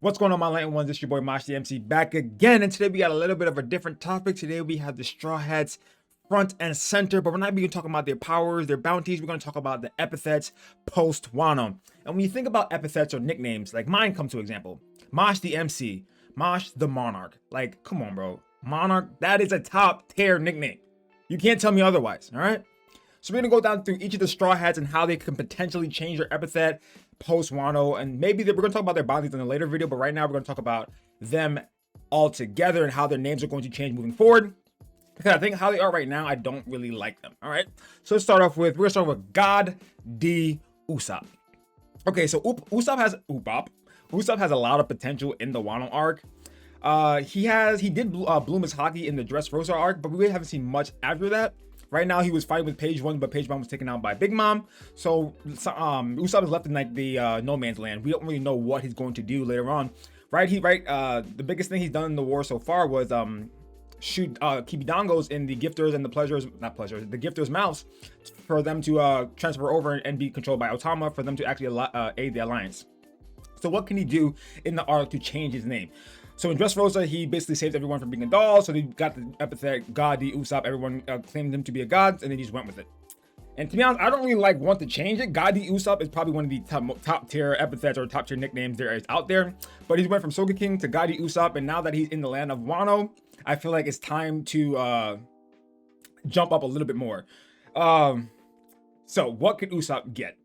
What's going on, my Light Ones? It's your boy Mosh the MC back again, and today we got a little bit of a different topic. Today we have the Straw Hats front and center, but we're not even talking about their powers, their bounties. We're going to talk about the epithets post Wano. And when you think about epithets or nicknames, like mine come to example, Mosh the MC, Mosh the Monarch. Like, come on, bro, Monarch, that is a top tier nickname. You can't tell me otherwise. All right. So we're gonna go down through each of the Straw Hats and how they can potentially change their epithet post Wano, and maybe we're gonna talk about their bounties in a later video, but right now we're gonna talk about them all together and how their names are going to change moving forward. Because I think how they are right now, I don't really like them. All right, so let's start off with God D Usopp. Okay, so Usopp has a lot of potential in the Wano arc. He did bloom his hockey in the Dressrosa arc, but we really haven't seen much after that. Right now, he was fighting with Page One, but Page One was taken out by Big Mom. So Usopp is left in like the no man's land. We don't really know what he's going to do later on, right? The biggest thing he's done in the war so far was shoot Kibidongos in the gifters and the the gifters' mouths for them to transfer over and be controlled by Otama for them to actually aid the alliance. So what can he do in the arc to change his name? So in Dressrosa, he basically saved everyone from being a doll. So they got the epithet God D Usopp. Everyone claimed him to be a god, and then he just went with it. And to be honest, I don't really want to change it. God D Usopp is probably one of the top tier epithets or top tier nicknames there is out there. But he went from Soga King to God D Usopp, and now that he's in the land of Wano, I feel like it's time to jump up a little bit more. So what could Usopp get?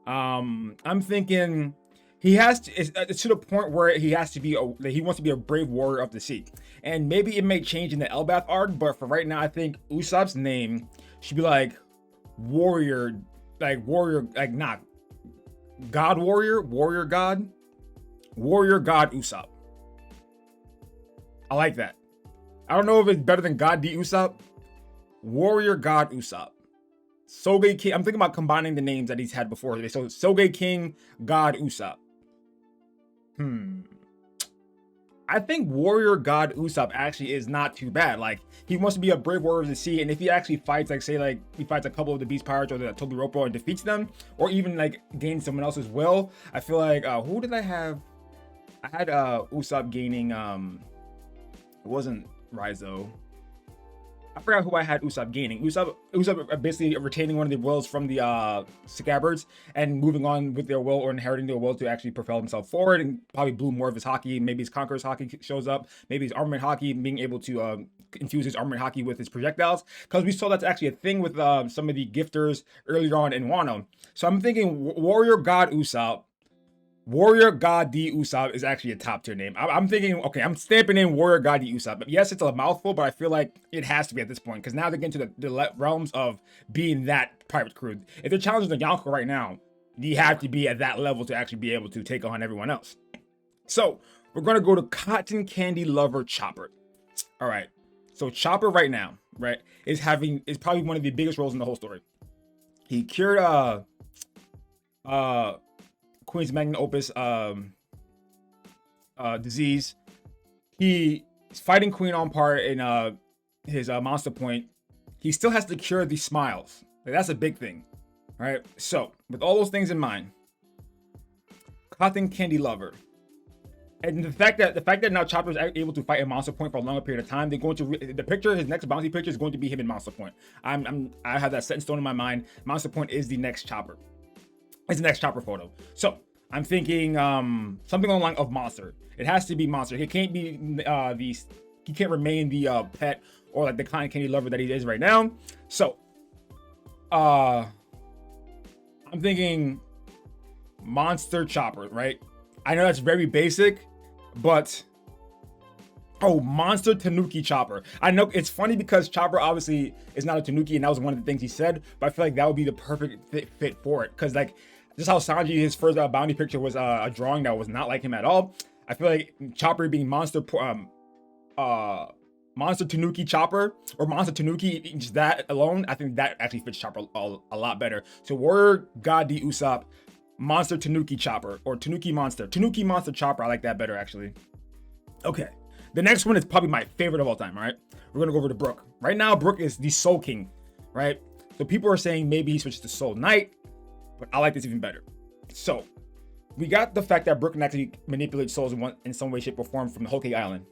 I'm thinking he has to. It's to the point where he has to be. He wants to be a brave warrior of the sea, and maybe it may change in the Elbath arc. But for right now, I think Usopp's name should be like warrior, not God warrior, warrior God Usopp. I like that. I don't know if it's better than God D Usopp. Warrior God Usopp. Soge King. I'm thinking about combining the names that he's had before. So Soge King God Usopp. I think Warrior God Usopp actually is not too bad. Like, he wants to be a brave warrior of the sea, and if he actually fights, like, say, like, he fights a couple of the Beast Pirates or the Tobiropo and defeats them, or even, like, gains someone else's will, I feel like, who did I have? I had Usopp gaining, it wasn't Raizo. I forgot who I had Usopp gaining. Usopp basically retaining one of the wills from the scabbards and moving on with their will or inheriting their will to actually propel himself forward and probably bloom more of his hockey. Maybe his Conqueror's hockey shows up. Maybe his armament hockey, being able to infuse his armament hockey with his projectiles. Because we saw that's actually a thing with some of the gifters earlier on in Wano. So I'm thinking Warrior God Usopp. Warrior God D Usopp is actually a top tier name. I'm thinking, okay, I'm stamping in Warrior God D Usopp. Yes, it's a mouthful, but I feel like it has to be at this point because now they're getting to the realms of being that pirate crew. If they're challenging the Yonko right now, you have to be at that level to actually be able to take on everyone else. So we're gonna go to Cotton Candy Lover Chopper. All right, so Chopper right now, right, is probably one of the biggest roles in the whole story. He cured Queen's Magnum Opus disease. He's fighting Queen on par in his Monster Point. He still has to cure the smiles. Like, that's a big thing, right? So with all those things in mind, Cotton Candy Lover, and the fact that now Chopper is able to fight in Monster Point for a longer period of time, they're going to his next bounty picture is going to be him in Monster Point. I have that set in stone in my mind. Monster Point is the next Chopper. It's the next Chopper photo. So I'm thinking something along the line of monster. It has to be monster. He can't be he can't remain the pet or like the Cotton Candy Lover that he is right now. So I'm thinking Monster Chopper, right? I know that's very basic, but Monster Tanuki Chopper. I know it's funny because Chopper obviously is not a Tanuki, and that was one of the things he said, but I feel like that would be the perfect fit for it. Because like just how Sanji, his first bounty picture was a drawing that was not like him at all. I feel like Chopper being Monster Tanuki Chopper or Monster Tanuki, just that alone, I think that actually fits Chopper a lot better. So Warrior God D Usopp, Monster Tanuki Chopper, or Tanuki Monster Chopper. I like that better actually. Okay. The next one is probably my favorite of all time, all right? We're going to go over to Brook. Right now, Brook is the Soul King, right? So people are saying maybe he switches to Soul Knight, but I like this even better. So we got the fact that Brook can actually manipulate souls in some way, shape, or form from the Whole Cake Island.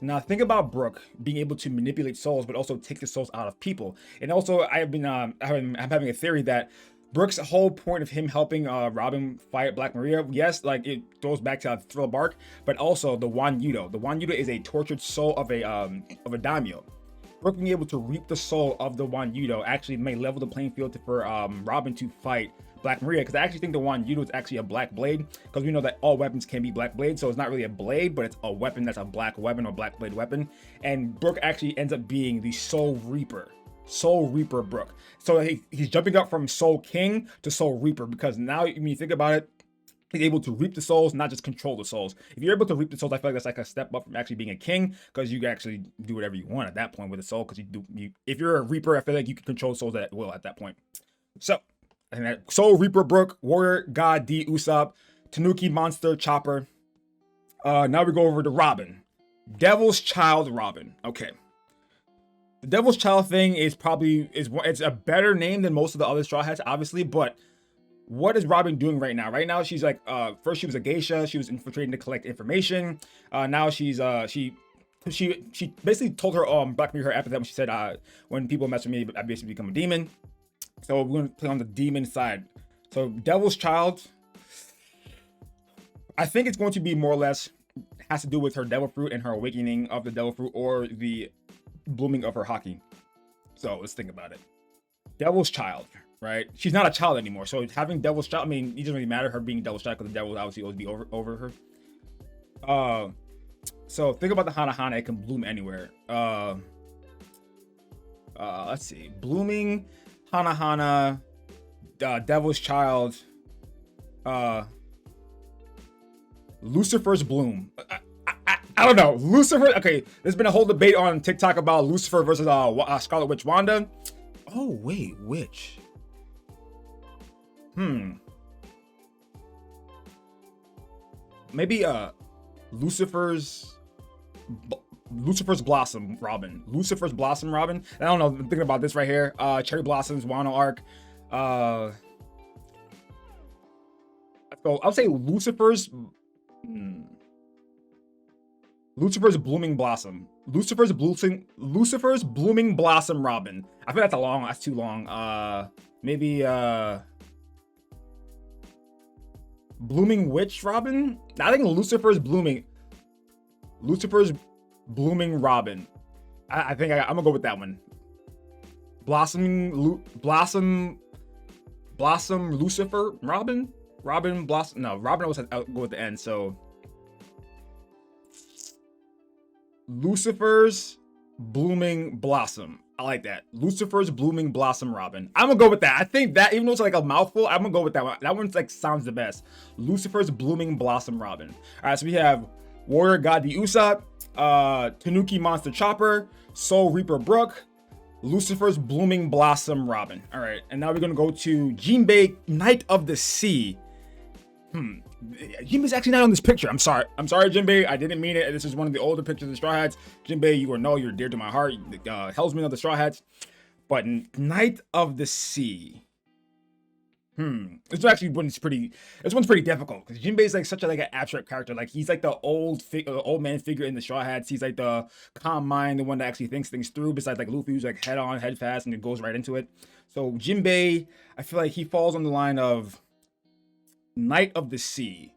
Now think about Brook being able to manipulate souls, but also take the souls out of people. And also, I'm having a theory that Brook's whole point of him helping Robin fight Black Maria, yes, like it goes back to Thriller Bark, but also the Wanyudo. The Wanyudo is a tortured soul of a daimyo. Brook being able to reap the soul of the Wanyudo actually may level the playing field for Robin to fight Black Maria, because I actually think the Wanyudo is actually a black blade, because we know that all weapons can be black blades, so it's not really a blade, but it's a weapon that's a black weapon or black blade weapon. And Brook actually ends up being the Soul Reaper Brook. So he's jumping up from Soul King to Soul Reaper, because now when you think about it, he's able to reap the souls, not just control the souls. If you're able to reap the souls, I feel like that's like a step up from actually being a king, because you can actually do whatever you want at that point with the soul. Because if you're a reaper, I feel like you can control souls at will at that point. So, and that Soul Reaper Brook, Warrior God D Usopp, Tanuki Monster Chopper. Now we go over to Robin, Devil's Child Robin. Okay, the Devil's Child thing is it's a better name than most of the other Straw Hats, obviously, but what is Robin doing right now? Right now, she's like, first she was a geisha. She was infiltrating to collect information. Now she's she basically told her Black Mirror her epithet when she said, when people mess with me, I basically become a demon. So we're gonna play on the demon side. So Devil's Child, I think it's going to be more or less has to do with her devil fruit and her awakening of the devil fruit, or the blooming of her haki. So let's think about it. Devil's Child. Right, she's not a child anymore, so having Devil's Child, I mean, it doesn't really matter her being Devil's Child, because the devil will obviously always be over her. So think about the Hana, it can bloom anywhere. Let's see, blooming Hana, Devil's Child, Lucifer's bloom. I don't know, Lucifer. Okay, there's been a whole debate on TikTok about Lucifer versus Scarlet Witch Wanda. Oh wait, which? Maybe Lucifer's Blossom Robin. Lucifer's Blossom Robin. I don't know. I'm thinking about this right here. Cherry Blossoms Wano arc. So I'll say Lucifer's Blooming Blossom. Lucifer's Blooming Blossom Robin. I think that's too long. Maybe Blooming Witch Robin? I think Lucifer's Blooming Robin. I think I'm gonna go with that one. Blossom Lucifer Robin? Robin Blossom. No, Robin always has to go at the end, so Lucifer's Blooming Blossom. I like that. Lucifer's Blooming Blossom Robin. I'm gonna go with that. I think that, even though it's like a mouthful, I'm gonna go with that one. That one's like sounds the best. Lucifer's Blooming Blossom Robin. All right, so we have Warrior God the Usopp, Tanuki Monster Chopper, Soul Reaper Brook, Lucifer's Blooming Blossom Robin. All right, and now we're gonna go to Jinbei, Knight of the Sea. Jinbei's actually not on this picture. I'm sorry, Jinbei. I didn't mean it. This is one of the older pictures of the Straw Hats. Jinbei, you're dear to my heart. Helmsman of the Straw Hats. But Knight of the Sea. This actually one's pretty difficult, because Jinbei's like such an abstract character. Like, he's like the old man figure in the Straw Hats. He's like the calm mind, the one that actually thinks things through. Besides like Luffy, who's like head on, head fast, and it goes right into it. So Jinbei, I feel like he falls on the line of Knight of the Sea.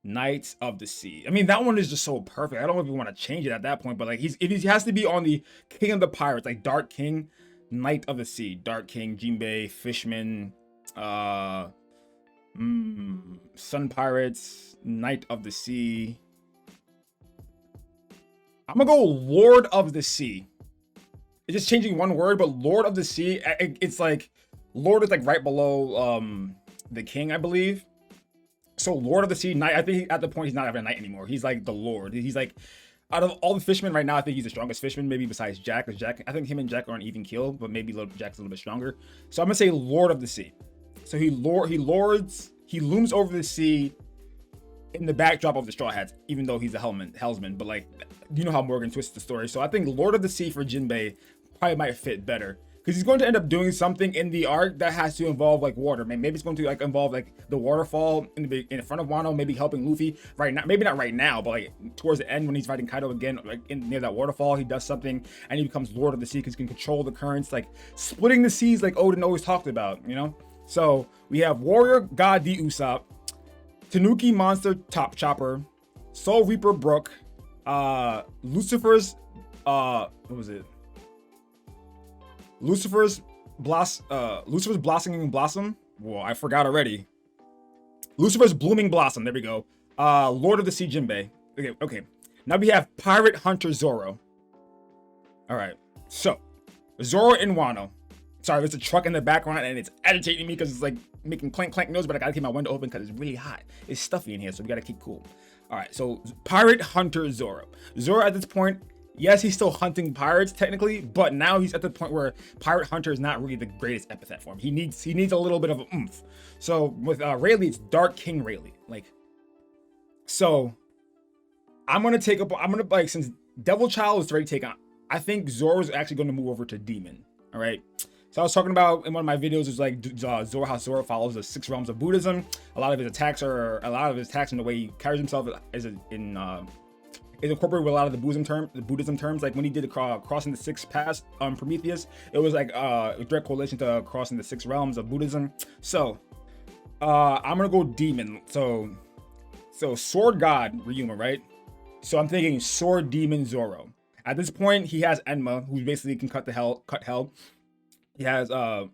Knights of the Sea. I mean, that one is just so perfect. I don't know if we want to change it at that point, but like if he has to be on the King of the Pirates, like Dark King, Knight of the Sea, Dark King, Jinbei, Fishman, Sun Pirates, Knight of the Sea. I'm gonna go Lord of the Sea. It's just changing one word, but Lord of the Sea, it's like Lord is like right below the King, I believe. So Lord of the Sea, Knight. I think at the point he's not even a knight anymore. He's like the Lord. He's like, out of all the fishermen right now, I think he's the strongest fisherman, maybe besides Jack. Because Jack, I think him and Jack are on even keel, but maybe Jack's a little bit stronger. So I'm gonna say Lord of the Sea. So he looms over the sea in the backdrop of the Straw Hats, even though he's a helmsman. But like, you know how Morgan twists the story. So I think Lord of the Sea for Jinbei probably might fit better, because he's going to end up doing something in the arc that has to involve like water. Maybe it's going to like involve like the waterfall in front of Wano, maybe helping Luffy right now. Maybe not right now, but like towards the end when he's fighting Kaido again, like near that waterfall, he does something and he becomes Lord of the Sea because he can control the currents, like splitting the seas, like Odin always talked about, you know. So we have Warrior God the Usopp, Tanuki Monster Top Chopper, Soul Reaper Brook, Lucifer's what was it? Lucifer's Blossoming Blossom. Whoa, I forgot already. Lucifer's Blooming Blossom. There we go. Lord of the Sea Jinbei. Okay. Now we have Pirate Hunter Zorro. All right. So Zorro in Wano. Sorry, there's a truck in the background and it's agitating me because it's like making clank clank noise, but I gotta keep my window open because it's really hot. It's stuffy in here, so we gotta keep cool. All right. So Pirate Hunter Zorro. Zorro at this point, yes, he's still hunting pirates technically, but now he's at the point where Pirate Hunter is not really the greatest epithet for him. He needs a little bit of a oomph. So with Rayleigh, it's Dark King Rayleigh. Like, so I'm gonna like, since Devil Child is already taken, I think Zoro's actually gonna move over to Demon. All right. So I was talking about in one of my videos is like Zoro, how Zoro follows the 6 realms of Buddhism. A lot of his attacks and the way he carries himself is incorporated with a lot of the Buddhism terms. Like when he did crossing the 6 paths, Prometheus, it was like a direct correlation to crossing the 6 realms of Buddhism. So I'm gonna go Demon. So Sword God Ryuma, right? So I'm thinking Sword Demon Zoro. At this point, he has Enma, who basically can cut hell. He has okay,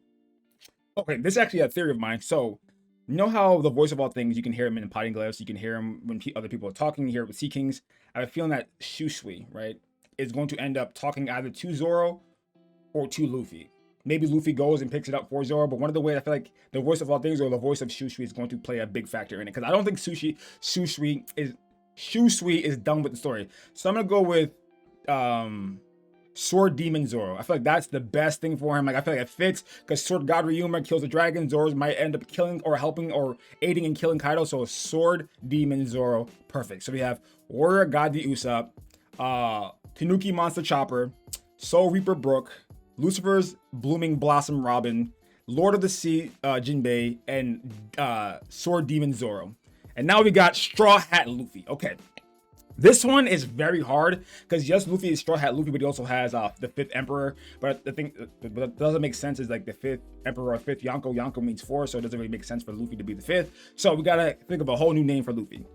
this is actually a theory of mine. So you know how the voice of all things, you can hear him in Potting Glyphs, you can hear him when other people are talking, you hear it with Sea Kings. I have a feeling that Shusui, right, is going to end up talking either to Zoro or to Luffy. Maybe Luffy goes and picks it up for Zoro, but one of the ways I feel like the voice of all things or the voice of Shusui is going to play a big factor in it. Because I don't think Shusui is done with the story. So I'm gonna go with Sword Demon Zoro. I feel like that's the best thing for him. Like I feel like it fits because Sword God Ryuma kills the dragon. Zoro's might end up killing or helping or aiding in killing Kaido. So Sword Demon Zoro, perfect. So we have Warrior God the Usopp, Tanuki Monster Chopper, Soul Reaper Brook, Lucifer's Blooming Blossom Robin, Lord of the Sea Jinbei, and Sword Demon Zoro. And now we got Straw Hat Luffy. Okay. This one is very hard because yes, Luffy is Straw Hat Luffy, but he also has the 5th Emperor. But the thing that doesn't make sense is like the 5th Emperor or 5th Yonko. Yonko means 4, so it doesn't really make sense for Luffy to be the 5th. So we gotta think of a whole new name for Luffy.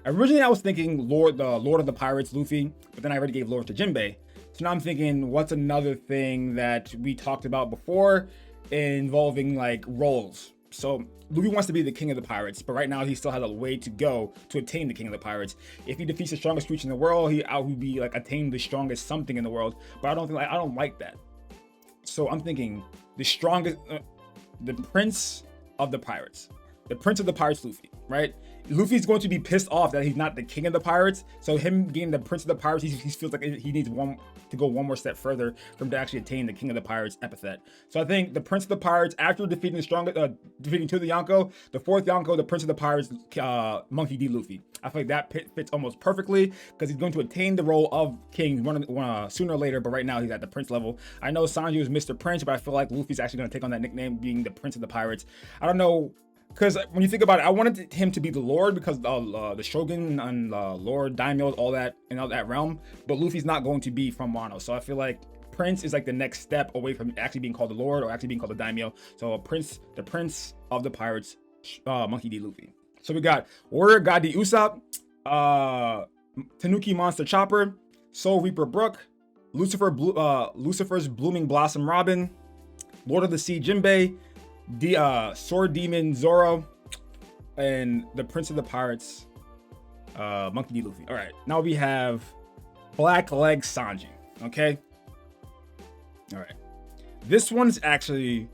Originally, I was thinking Lord of the Pirates Luffy, but then I already gave Lord to Jinbei. So now I'm thinking, what's another thing that we talked about before involving like roles? So Luffy wants to be the king of the pirates, but right now he still has a way to go to attain the king of the pirates. If he defeats the strongest creature in the world, he would be like attain the strongest something in the world. But I don't like that. So I'm thinking the strongest, the prince of the pirates, Luffy, right? Luffy's going to be pissed off that he's not the king of the pirates. So him being the prince of the pirates, he feels like he needs to go one more step further for him to actually attain the king of the pirates epithet. So I think the prince of the pirates, after defeating defeating two of the Yonko, the 4th Yonko, the prince of the pirates, Monkey D. Luffy. I feel like that fits almost perfectly because he's going to attain the role of king sooner or later. But right now he's at the prince level. I know Sanji was Mr. Prince, but I feel like Luffy's actually going to take on that nickname, being the prince of the pirates. I don't know. Because when you think about it, I wanted him to be the Lord because the Shogun and Lord, Daimyo, all that realm. But Luffy's not going to be from Wano. So I feel like Prince is like the next step away from actually being called the Lord or actually being called the Daimyo. So the Prince of the Pirates, Monkey D. Luffy. So we got Warrior God the Usopp, Tanuki Monster Chopper, Soul Reaper Brook, Lucifer's Blooming Blossom Robin, Lord of the Sea Jinbei, Sword Demon Zoro, and the Prince of the Pirates, Monkey D. Luffy. All right, now we have Black Leg Sanji. Okay, all right, this one's actually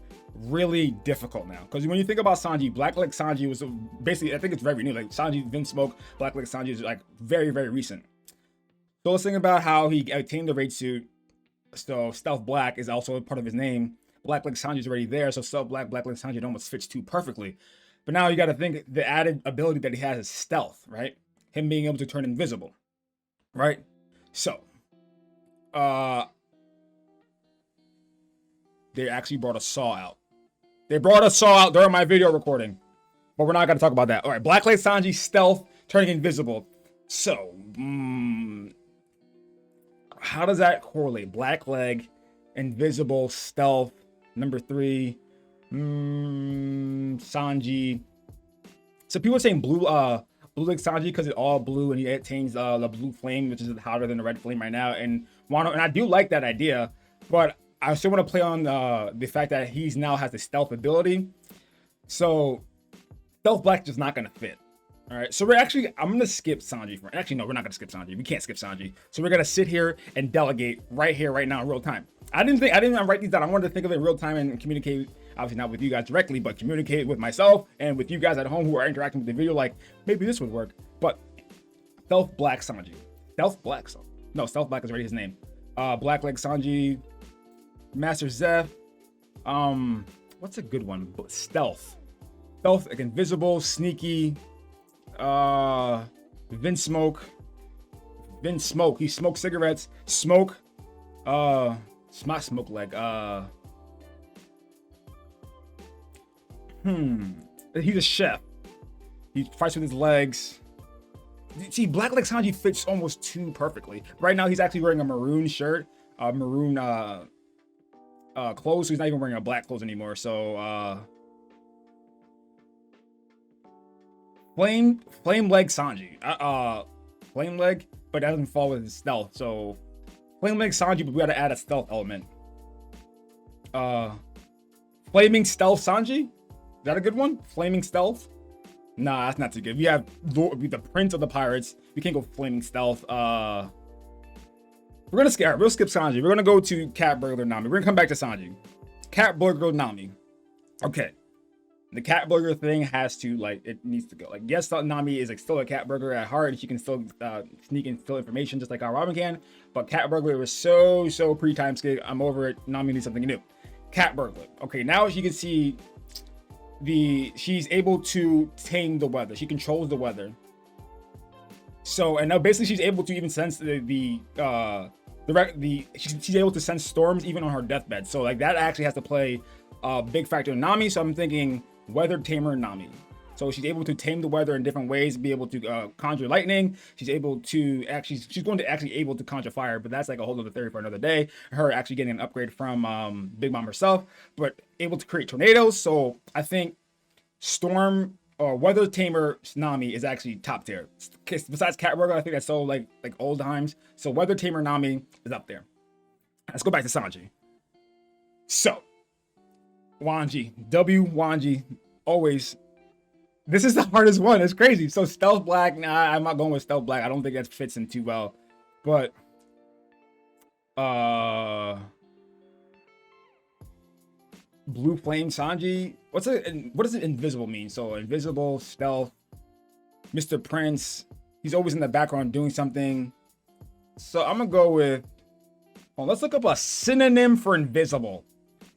really difficult now because when you think about Sanji, Black Leg Sanji was basically, I think it's very new. Like Sanji, Vinsmoke, Black Leg Sanji is like very, very recent. So let's think about how he attained the raid suit. So Stealth Black is also part of his name. Black Leg Sanji is already there, so Stealth Black Leg Sanji, it almost fits too perfectly. But now you got to think the added ability that he has is stealth, right? Him being able to turn invisible, right? So, they actually brought a saw out. They brought a saw out during my video recording. But we're not going to talk about that. All right, Blackleg Sanji, stealth, turning invisible. So, how does that correlate? Blackleg, invisible, stealth, number 3, Sanji. So people are saying blue leg Sanji because it's all blue and he attains the blue flame, which is hotter than the red flame right now. And Wano, and I do like that idea, but I still want to play on the fact that he's now has the stealth ability. So stealth black just not gonna fit. All right, so I'm gonna skip Sanji. Actually, no, we're not gonna skip Sanji. We can't skip Sanji. So we're gonna sit here and delegate right here, right now, in real time. I didn't even write these down. I wanted to think of it in real time and communicate, obviously not with you guys directly, but communicate with myself and with you guys at home who are interacting with the video. Like maybe this would work. But stealth black Sanji, stealth black. No, stealth black is already his name. Blackleg Sanji, Master Zeph. What's a good one? Stealth, like invisible, sneaky. Vin Smoke. He smokes cigarettes. Smoke. It's not smoke leg. He's a chef. He fights with his legs. See, Blackleg Sanji fits almost too perfectly. Right now, he's actually wearing a maroon shirt, maroon clothes. So he's not even wearing a black clothes anymore. So, Flame leg Sanji. Flame leg, but that doesn't fall with his stealth. So flame leg Sanji, but we gotta add a stealth element. Flaming stealth Sanji? Is that a good one? Flaming stealth? Nah, that's not too good. We have the Prince of the Pirates. We can't go flaming stealth. We'll skip Sanji. We're gonna go to Cat Burglar Nami. We're gonna come back to Sanji. Cat Burglar Nami. Okay. The cat burglar thing has to, like, it needs to go. Like, yes, Nami is like still a cat burglar at heart, and she can still sneak and steal information just like how Robin can. But cat burglar was so pre-time skip. I'm over it. Nami needs something new. Cat burglar. Okay, now as you can see, she's able to tame the weather. She controls the weather. So, and now basically she's able to even sense she's able to sense storms even on her deathbed. So like that actually has to play a big factor in Nami. So I'm thinking weather tamer Nami. So she's able to tame the weather in different ways, be able to conjure lightning. She's going to actually able to conjure fire, but that's like a whole other theory for another day. Her actually getting an upgrade from Big Mom herself, but able to create tornadoes. So I think storm or weather tamer Nami is actually top tier. Besides Cat Burglar, I think that's so like old times. So weather tamer Nami is up there. Let's go back to Sanji. So Wanji, always. This is the hardest one. It's crazy. So stealth black, nah, I'm not going with stealth black. I don't think that fits in too well. But blue flame Sanji. What does it invisible mean? So invisible, stealth, Mr. Prince. He's always in the background doing something. So I'm gonna go with. Let's look up a synonym for invisible.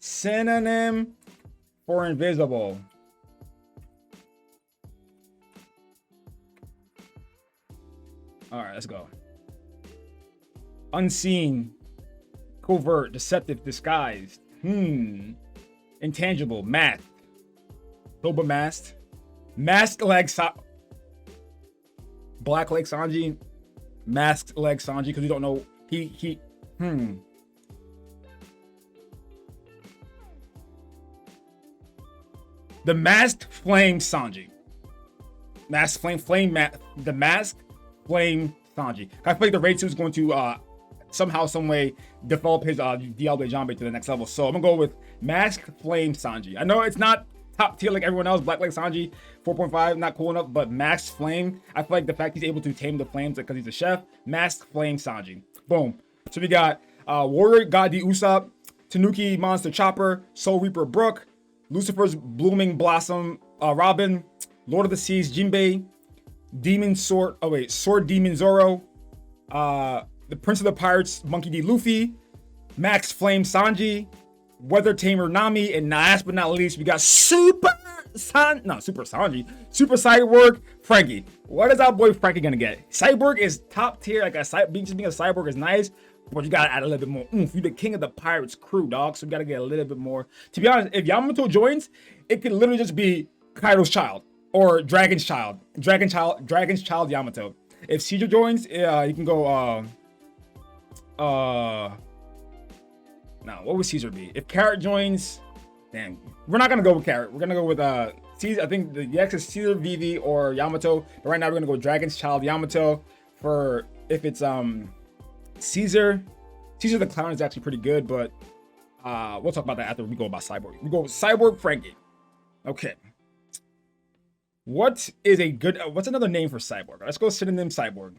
Synonym for invisible. All right, let's go. Unseen, covert, deceptive, disguised. Intangible, masked. Boba masked. Masked leg Blackleg Sanji. Masked leg Sanji, because we don't know. The masked flame Sanji. Masked flame, the masked flame Sanji. I feel like the raid suit is going to somehow, some way develop his Diablo Jambe to the next level. So I'm gonna go with masked flame Sanji. I know it's not top tier like everyone else. Blackleg Sanji 4.5, not cool enough, but masked flame. I feel like the fact he's able to tame the flames because he's a chef. Masked flame Sanji. Boom. So we got Warrior God the Usopp, Tanuki Monster Chopper, Soul Reaper Brook, Lucifer's Blooming Blossom Robin, Lord of the Seas Jinbei, Sword Demon Zoro, the Prince of the Pirates Monkey D Luffy, Max Flame Sanji, Weather Tamer Nami, and last but not least, we got Super Cyborg Frankie. What is our boy Frankie gonna get? Cyborg is top tier. Like being a cyborg is nice, But you gotta add a little bit more oomph. You're the king of the pirates crew, dog. So we gotta get a little bit more. To be honest, if Yamato joins, it could literally just be Kaido's child or Dragon's child. Dragon's child Yamato. If Caesar joins, you can go now what would Caesar be? If Carrot joins, damn, we're not gonna go with Carrot. We're gonna go with Caesar. I think the X is Caesar, Vivi, or Yamato. But right now we're gonna go with Dragon's child Yamato. For if it's Caesar the Clown is actually pretty good, but we'll talk about that after we go about Cyborg. We go with Cyborg Frankie. Okay. What's another name for Cyborg? Let's go synonym Cyborg.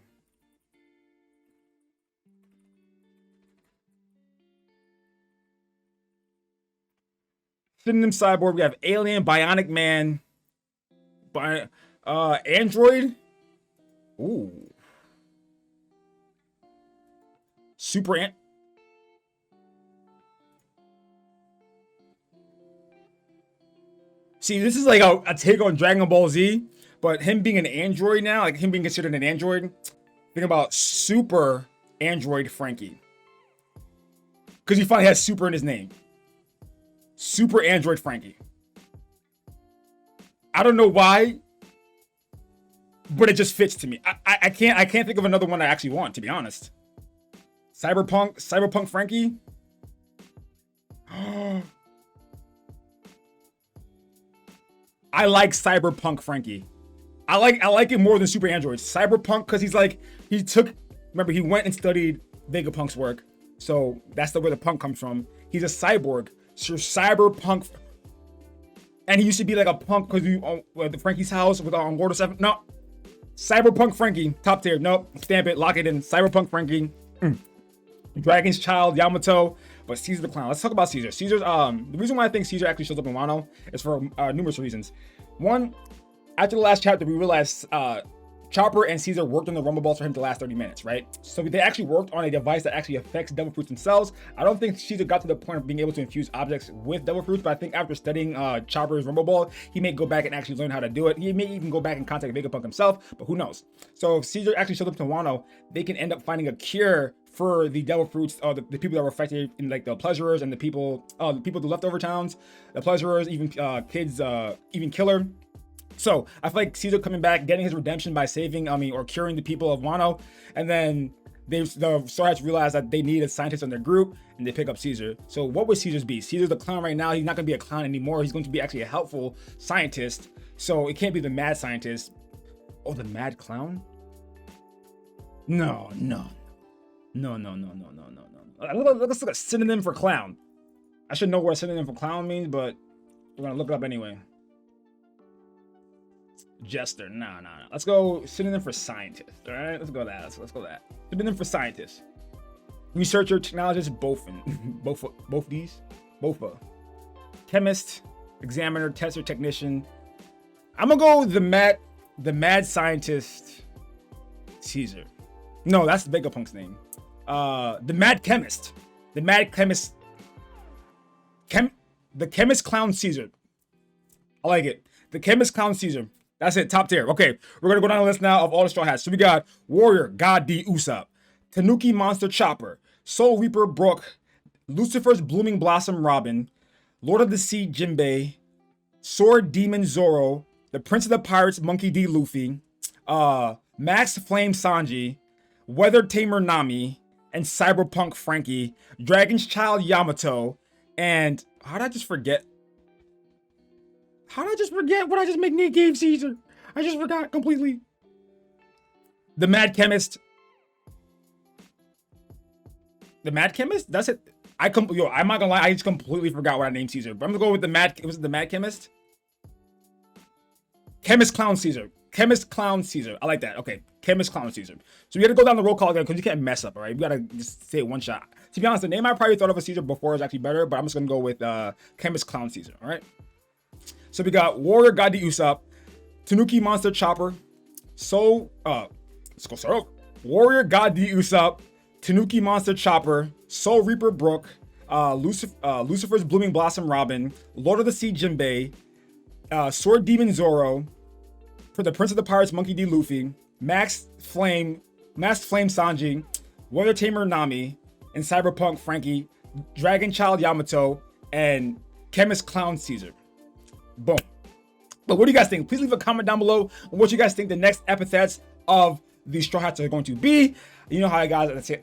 Synonym Cyborg. We have Alien, Bionic Man, Android. Ooh. Super Ant. See, this is like a take on Dragon Ball Z, but him being an android now, like him being considered an android. Think about Super Android Frankie, because he finally has super in his name. Super Android Frankie. I don't know why, but it just fits to me. I can't think of another one I actually want, to be honest. Cyberpunk Frankie. I like Cyberpunk Frankie. I like it more than Super Android. Cyberpunk, because remember, he went and studied Vegapunk's work, so that's where the punk comes from. He's a cyborg, so Cyberpunk, and he used to be like a punk because you the Frankie's house with on Gordo 7. No, Cyberpunk Frankie, top tier. Nope, stamp it, lock it in. Cyberpunk Frankie. Dragon's child Yamato, but Caesar the Clown. Let's talk about Caesar. Caesar's the reason why I think Caesar actually shows up in Wano is for numerous reasons. One, after the last chapter, we realized Chopper and Caesar worked on the Rumble Balls for him to last 30 minutes, right? So they actually worked on a device that actually affects devil fruits themselves. I don't think Caesar got to the point of being able to infuse objects with devil fruits, but I think after studying Chopper's Rumble Ball, he may go back and actually learn how to do it. He may even go back and contact Vegapunk himself, but who knows? So if Caesar actually shows up to Wano, they can end up finding a cure for the devil fruits, the people that were affected in like the pleasurers and the people the leftover towns, the pleasurers, even kids, even Killer. So I feel like Caesar coming back, getting his redemption by saving, or curing the people of Wano, and then the Straw Hats realize that they needed scientists on their group, and they pick up Caesar. So what would Caesar's be? Caesar's the clown right now. He's not going to be a clown anymore. He's going to be actually a helpful scientist. So it can't be the mad scientist. Oh, the mad clown? No. Let's look at synonym for clown. I should know what a synonym for clown means, but we're gonna look it up anyway. Jester, no. Let's go synonym for scientist. All right, let's go that. Let's go that. Synonym for scientist. Researcher, technologist, Bofa. Chemist, examiner, tester, technician. I'm gonna go with the mad scientist, Caesar. No, that's Vegapunk's name. The mad chemist. The chemist clown Caesar. I like it. The chemist clown Caesar. That's it, top tier. Okay, we're gonna go down the list now of all the Straw Hats. So we got Warrior God D Usopp, Tanuki Monster Chopper, Soul Reaper Brook, Lucifer's Blooming Blossom Robin, Lord of the Sea Jinbei, Sword Demon Zoro, the Prince of the Pirates Monkey D Luffy, Max Flame Sanji, Weather Tamer Nami, and Cyberpunk Frankie, Dragon's Child Yamato, and how did I just forget what I just gave Caesar? I just forgot completely. The Mad Chemist. The Mad Chemist? That's it. I'm not gonna lie, I just completely forgot what I named Caesar. But I'm gonna go with the Mad Chemist? Chemist Clown Caesar. Chemist Clown Caesar. I like that. Okay. Chemist Clown Caesar. So we gotta go down the roll call again because you can't mess up, all right? We gotta just say it one shot. To be honest, the name I probably thought of a Caesar before is actually better, but I'm just gonna go with Chemist Clown Caesar, all right? So we got Warrior God D Usopp, Tanuki Monster Chopper, let's go start over. Warrior God D Usopp, Tanuki Monster Chopper, Soul Reaper Brook, Lucifer's Blooming Blossom Robin, Lord of the Sea Jinbei, Sword Demon Zoro, for the Prince of the Pirates Monkey D Luffy, Masked Flame Sanji, Weather Tamer Nami, and Cyberpunk Frankie, Dragon Child Yamato, and Chemist Clown Caesar. Boom. But what do you guys think? Please leave a comment down below on what you guys think the next epithets of the Straw Hats are going to be. You know how I guys say,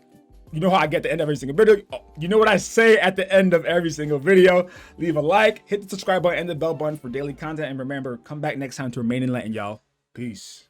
you know how I get the end of every single video. You know what I say at the end of every single video. Leave a like, hit the subscribe button and the bell button for daily content. And remember, come back next time to remain enlightened, y'all. Peace.